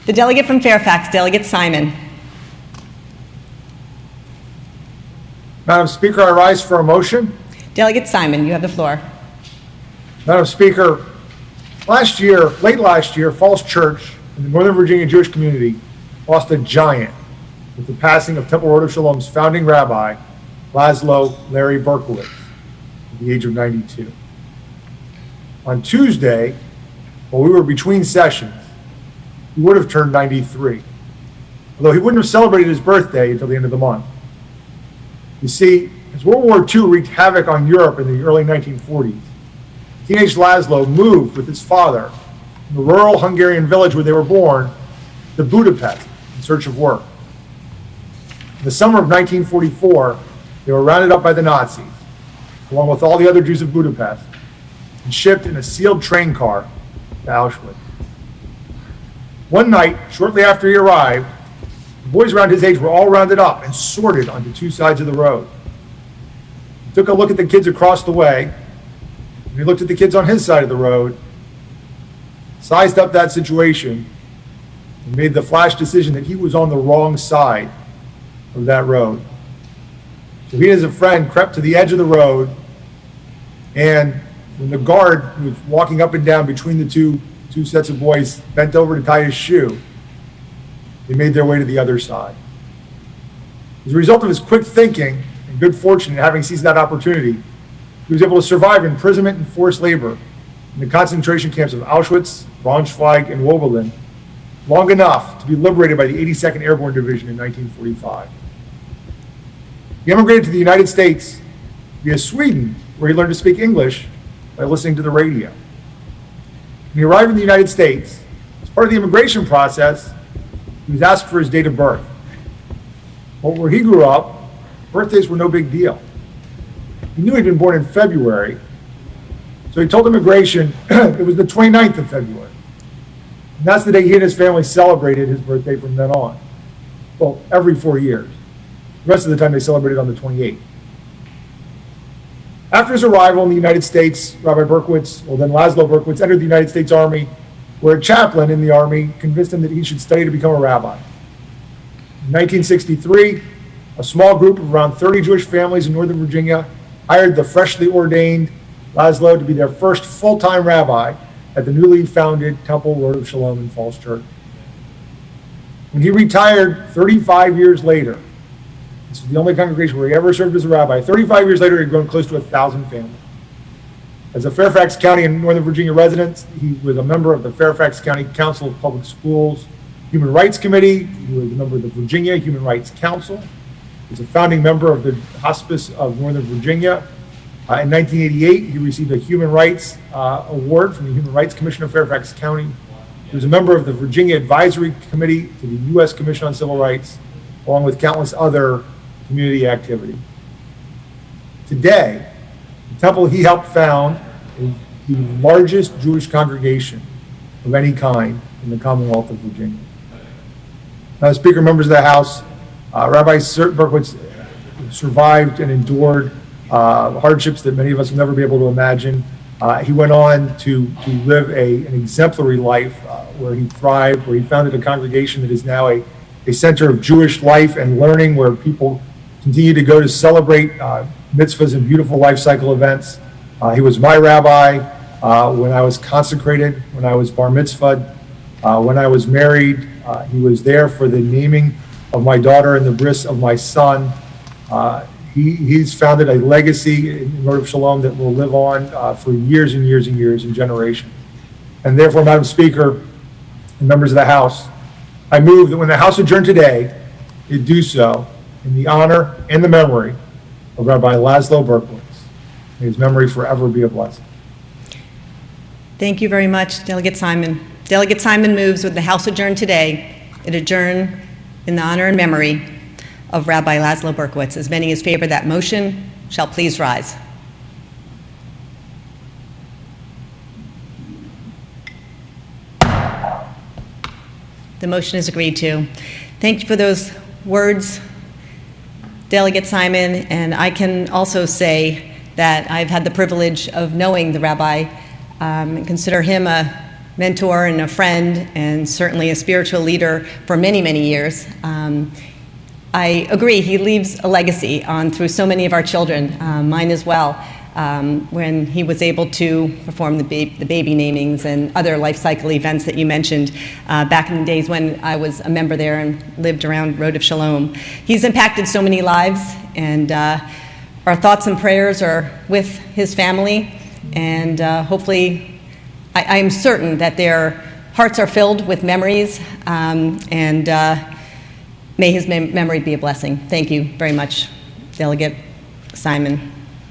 The delegate from Fairfax, Delegate Simon. Madam Speaker, I rise for a motion. Delegate Simon, you have the floor. Madam Speaker, late last year, Falls Church in the Northern Virginia Jewish community lost a giant with the passing of Temple Rodef Shalom's founding rabbi, Laszlo Larry Berkowits, at the age of 92. On Tuesday, while we were between sessions, he would have turned 93, although he wouldn't have celebrated his birthday until the end of the month. You see, as World War II wreaked havoc on Europe in the early 1940s, teenage Laszlo moved with his father from the rural Hungarian village where they were born to Budapest in search of work. In the summer of 1944, they were rounded up by the Nazis, along with all the other Jews of Budapest, and shipped in a sealed train car to Auschwitz. One night, shortly after he arrived, the boys around his age were all rounded up and sorted onto two sides of the road. He took a look at the kids across the way, and he looked at the kids on his side of the road, sized up that situation, and made the flash decision that he was on the wrong side of that road. So he and his friend crept to the edge of the road, and when the guard who was walking up and down between the two sets of boys bent over to tie his shoe, they made their way to the other side. As a result of his quick thinking and good fortune in having seized that opportunity, he was able to survive imprisonment and forced labor in the concentration camps of Auschwitz, Braunschweig, and Woblin long enough to be liberated by the 82nd Airborne Division in 1945. He emigrated to the United States via Sweden, where he learned to speak English by listening to the radio. When he arrived in the United States, as part of the immigration process, he was asked for his date of birth. But where he grew up, birthdays were no big deal. He knew he'd been born in February, so he told immigration it was the 29th of February. And that's the day he and his family celebrated his birthday from then on. Well, every 4 years. The rest of the time they celebrated on the 28th. After his arrival in the United States, Rabbi Berkowits, well then Laszlo Berkowits, entered the United States Army, where a chaplain in the Army convinced him that he should study to become a rabbi. In 1963, a small group of around 30 Jewish families in Northern Virginia hired the freshly ordained Laszlo to be their first full-time rabbi at the newly founded Temple Rodef Shalom in Falls Church. When he retired 35 years later, this was the only congregation where he ever served as a rabbi. 35 years later, he had grown close to 1,000 families. As a Fairfax County and Northern Virginia resident, he was a member of the Fairfax County Council of Public Schools Human Rights Committee. He was a member of the Virginia Human Rights Council. He was a founding member of the Hospice of Northern Virginia. In 1988, he received a Human Rights Award from the Human Rights Commission of Fairfax County. He was a member of the Virginia Advisory Committee to the U.S. Commission on Civil Rights, along with countless other community activities. Today, the temple he helped found is the largest Jewish congregation of any kind in the Commonwealth of Virginia. Speaker, members of the House, Rabbi Berkowits survived and endured hardships that many of us will never be able to imagine. He went on to live an exemplary life where he thrived, where he founded a congregation that is now a center of Jewish life and learning, where people continue to go to celebrate mitzvahs and beautiful life cycle events. He was my rabbi when I was consecrated, when I was bar mitzvahed, when I was married. He was there for the naming of my daughter and the bris of my son. He's founded a legacy in Rodef Shalom that will live on for years and years and years and generations. And therefore, Madam Speaker and members of the House, I move that when the House adjourn today, it do so in the honor and the memory of Rabbi Laszlo Berkowits. May his memory forever be a blessing. Thank you very much, Delegate Simon. Delegate Simon moves with the House adjourn today. It adjourn in the honor and memory of Rabbi Laszlo Berkowits. As many as favor that motion shall please rise. The motion is agreed to. Thank you for those words, Delegate Simon, and I can also say that I've had the privilege of knowing the rabbi and consider him a mentor and a friend, and certainly a spiritual leader for many, many years. I agree, he leaves a legacy on through so many of our children, mine as well, when he was able to perform the baby namings and other life cycle events that you mentioned back in the days when I was a member there and lived around Rodef Shalom. He's impacted so many lives, and our thoughts and prayers are with his family, and hopefully, I am certain that their hearts are filled with memories, and may his memory be a blessing. Thank you very much, Delegate Simon.